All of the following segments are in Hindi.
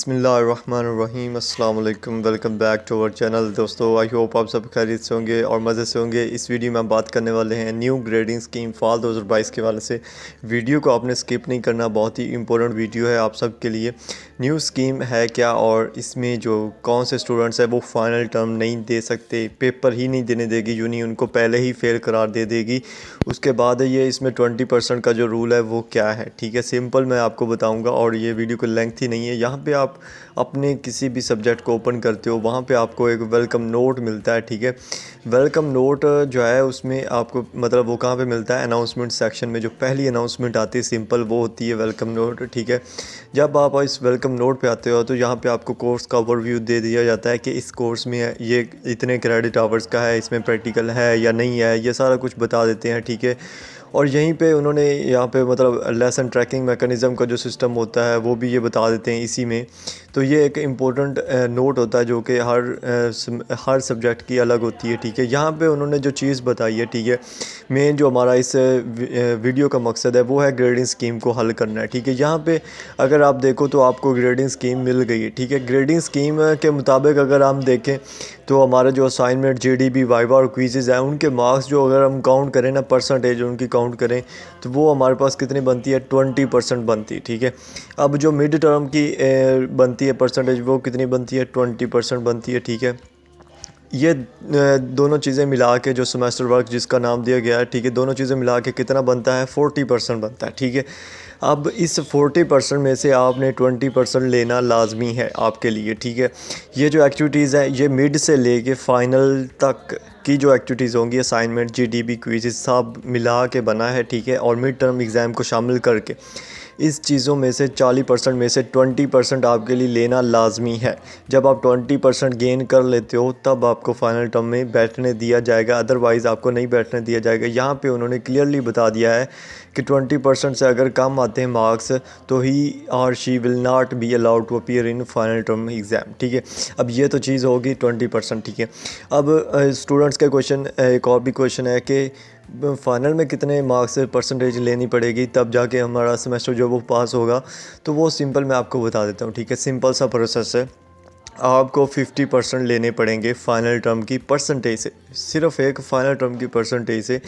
बिस्मिल्लाहिर्रहमानिर्रहीम अस्सलाम वालेकुम। Welcome back to our channel. दोस्तों आई होप आप सब खैरियत से होंगे और मज़े से होंगे। इस वीडियो में हम बात करने वाले हैं न्यू ग्रेडिंग स्कीम फाल 2022 के वाले से। वीडियो को आपने स्किप नहीं करना, बहुत ही इंपॉर्टेंट वीडियो है आप सब के लिए। न्यू स्कीम है क्या और इसमें जो कौन से स्टूडेंट्स हैं वो फाइनल टर्म नहीं दे सकते, पेपर ही नहीं देने देगी यूनी, उनको पहले ही फेल करार दे देगी। उसके बाद ये इसमें 20% का जो रूल है वो क्या है, ठीक है, सिंपल मैं आपको बताऊंगा और ये वीडियो को लेंथ ही नहीं है। यहाँ पे आप अपने किसी भी सब्जेक्ट को ओपन करते हो, वहाँ पे आपको एक वेलकम नोट मिलता है, ठीक है। वेलकम नोट जो है उसमें आपको मतलब वो कहाँ पे मिलता है, अनाउंसमेंट सेक्शन में जो पहली अनाउंसमेंट आती है सिंपल वो होती है वेलकम नोट, ठीक है। जब आप इस वेलकम नोट पे आते हो तो यहाँ पे आपको कोर्स का ओवरव्यू दे दिया जाता है कि इस कोर्स में ये इतने क्रेडिट आवर्स का है, इसमें प्रैक्टिकल है या नहीं है, ये सारा कुछ बता देते हैं, ठीक है। और यहीं पे उन्होंने यहाँ पे मतलब लेसन ट्रैकिंग मैकेनिज़्म का जो सिस्टम होता है वो भी ये बता देते हैं इसी में। तो ये एक इम्पोर्टेंट नोट होता है जो कि हर सब्जेक्ट की अलग होती है, ठीक है। यहाँ पे उन्होंने जो चीज़ बताई है, ठीक है, मेन जो हमारा इस वीडियो का मकसद है वो है ग्रेडिंग स्कीम को हल करना है, ठीक है। यहाँ पे अगर आप देखो तो आपको ग्रेडिंग स्कीम मिल गई है, ठीक है। ग्रेडिंग स्कीम के मुताबिक अगर हम देखें तो हमारे जो असाइनमेंट, जीडीबी, वाइवा और क्विज़ेज़ हैं उनके मार्क्स जो अगर हम काउंट करें ना, परसेंटेज उनकी काउंट करें तो वो हमारे पास कितनी बनती है, 20% बनती है, ठीक है। अब जो मिड टर्म की बनती है परसेंटेज वो कितनी बनती है, 20% बनती है, ठीक है। ये दोनों चीज़ें मिला के जो सेमेस्टर वर्क जिसका नाम दिया गया है, ठीक है, दोनों चीज़ें मिला के कितना बनता है, 40% बनता है, ठीक है। अब इस 40% में से आपने 20% लेना लाजमी है आपके लिए, ठीक है। ये जो एक्टिविटीज़ है ये मिड से लेके फ़ाइनल तक की जो एक्टिविटीज़ होंगी, असाइनमेंट, जीडीबी, क्विज़ सब मिला के बना है, ठीक है। और मिड टर्म एग्ज़ाम को शामिल करके इस चीज़ों में से 40% में से 20% आपके लिए लेना लाजमी है। जब आप 20% गेन कर लेते हो तब आपको फाइनल टर्म में बैठने दिया जाएगा, अदरवाइज़ आपको नहीं बैठने दिया जाएगा। यहाँ पे उन्होंने क्लियरली बता दिया है कि 20% से अगर कम आते हैं मार्क्स तो ही और she will not be allowed to appear in final term exam, ठीक है। अब ये तो चीज़ होगी 20%, ठीक है। अब स्टूडेंट्स के क्वेश्चन, एक और भी क्वेश्चन है कि फ़ाइनल में कितने मार्क्स से परसेंटेज लेनी पड़ेगी तब जाके हमारा सेमेस्टर जो वो पास होगा। तो वो सिंपल मैं आपको बता देता हूँ, ठीक है। सिंपल सा प्रोसेस है, आपको 50% लेने पड़ेंगे फ़ाइनल टर्म की परसेंटेज से, सिर्फ एक फ़ाइनल टर्म की परसेंटेज से।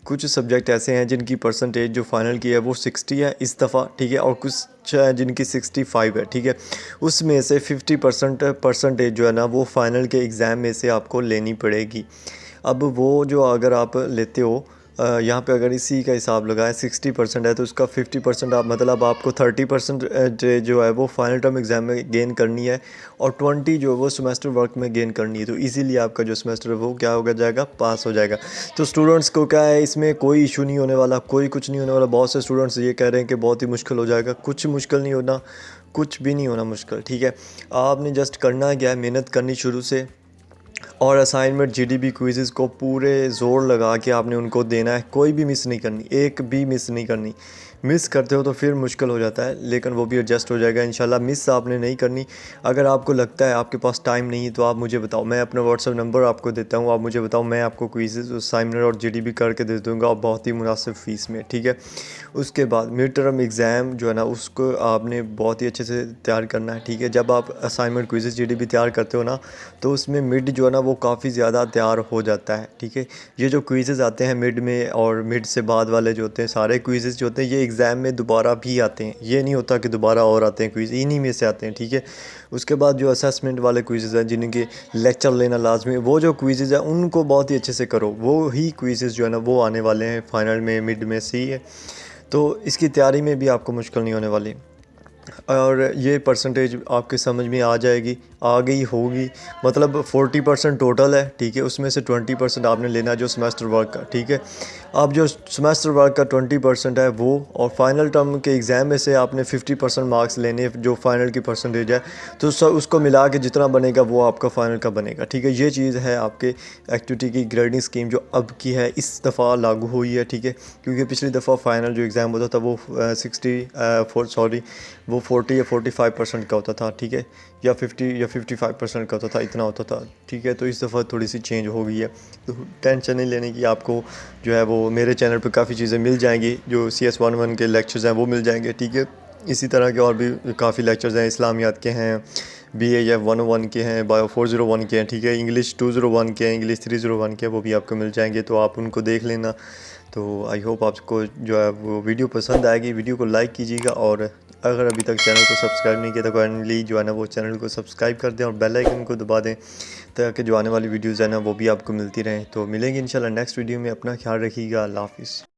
कुछ सब्जेक्ट ऐसे हैं जिनकी परसेंटेज जो फ़ाइनल की है वो 60 है इस दफ़ा, ठीक है, और कुछ है जिनकी 65 है, ठीक है। उसमें से 50% परसेंटेज जो है ना वो फ़ाइनल के एग्ज़ाम में से आपको लेनी पड़ेगी। अब वो जो अगर आप लेते हो यहाँ पे अगर इसी का हिसाब लगाएं 60% है तो उसका 50% आप मतलब आपको 30% जो है वो फाइनल टर्म एग्ज़ाम में गेन करनी है और 20 जो है वो सेमेस्टर वर्क में गेन करनी है। तो इजीली आपका जो सेमेस्टर है वो क्या हो जाएगा, पास हो जाएगा। तो स्टूडेंट्स को क्या है, इसमें कोई इशू नहीं होने वाला, कोई कुछ नहीं होने वाला। बहुत से स्टूडेंट्स ये कह रहे हैं कि बहुत ही मुश्किल हो जाएगा, कुछ मुश्किल नहीं होना, कुछ भी नहीं होना मुश्किल, ठीक है। आपने जस्ट करना क्या है, मेहनत करनी शुरू से और असाइनमेंट, जीडीबी, क्विज़ेज़ को पूरे ज़ोर लगा के आपने उनको देना है, कोई भी मिस नहीं करनी, एक भी मिस नहीं करनी। मिस करते हो तो फिर मुश्किल हो जाता है, लेकिन वो भी एडजस्ट हो जाएगा इंशाल्लाह। मिस आपने नहीं करनी। अगर आपको लगता है आपके पास टाइम नहीं है तो आप मुझे बताओ, मैं अपना व्हाट्सएप नंबर आपको देता हूँ, आप मुझे बताओ, मैं आपको क्विज़ेज़, असाइनमेंट और जीडीबी करके दे दूँगा और बहुत ही मुनासिब फ़ीस में, ठीक है। उसके बाद मिड टर्म एग्ज़ाम जो है ना उसको आपने बहुत ही अच्छे से तैयार करना है, ठीक है। जब आप असाइनमेंट, क्विज़ेज़, जीडीबी तैयार करते हो ना तो उसमें मिड जो है ना वो काफ़ी ज़्यादा तैयार हो जाता है, ठीक है। ये जो क्विज़ेज़ आते हैं मिड में और मिड से बाद वाले जो होते हैं, सारे क्विज़ेज़ जो होते हैं ये एग्ज़ाम में दोबारा भी आते हैं, ये नहीं होता कि दोबारा और आते हैं, क्विज़ इन्हीं में से आते हैं, ठीक है। उसके बाद जो असेसमेंट वाले क्विज़ेज़ हैं जिनके लेक्चर लेना लाजमी है, वो जो क्विज़ेज़ हैं उनको बहुत ही अच्छे से करो, वो ही क्विज़ेज़ जो है ना वो आने वाले हैं फाइनल में, मिड में, सही है। तो इसकी तैयारी में भी आपको मुश्किल नहीं होने वाली और ये परसेंटेज आपके समझ में आ जाएगी, आ गई होगी। मतलब 40% टोटल है, ठीक है, उसमें से 20% आपने लेना है जो सेमेस्टर वर्क का, ठीक है। अब जो सेमेस्टर वर्क का 20% है वो और फाइनल टर्म के एग्ज़ाम में से आपने 50% मार्क्स लेने जो फाइनल की परसेंटेज है, तो उसको मिला के जितना बनेगा वो आपका फ़ाइनल का बनेगा, ठीक है। ये चीज़ है आपके एक्टिविटी की ग्रेडिंग स्कीम जो अब की है, इस दफ़ा लागू हुई है, ठीक है। क्योंकि पिछली दफ़ा फाइनल जो एग्ज़ाम होता था वो 40 या 45% का होता था, ठीक है, या 50 या 55% का होता था, इतना होता था, ठीक है। तो इस दफ़ा थोड़ी सी चेंज हो गई है, तो टेंशन नहीं लेने की। आपको जो है वो मेरे चैनल पे काफ़ी चीज़ें मिल जाएंगी, जो CS11 के लेक्चर्स हैं वो मिल जाएंगे, ठीक है। इसी तरह के और भी काफ़ी लेक्चर्स हैं, इस्लामियात के हैं, BAF 101 के हैं, बायो 401 के हैं, ठीक है, इंग्लिश 201 के हैं, इंग्लिश 301 के हैं, वो भी आपको मिल जाएंगे, तो आप उनको देख लेना। तो आई होप आपको जो है वो वीडियो पसंद आएगी। वीडियो को लाइक कीजिएगा और अगर अभी तक चैनल को सब्सक्राइब नहीं किया तो काइंडली जो है ना वो चैनल को सब्सक्राइब कर दें और बेल आइकन को दबा दें, ताकि जो आने वाली वीडियोज़ है ना वो भी आपको मिलती रहें। तो मिलेंगे इंशाल्लाह नेक्स्ट वीडियो में। अपना ख्याल रखिएगा। अल्लाह हाफ़िज़।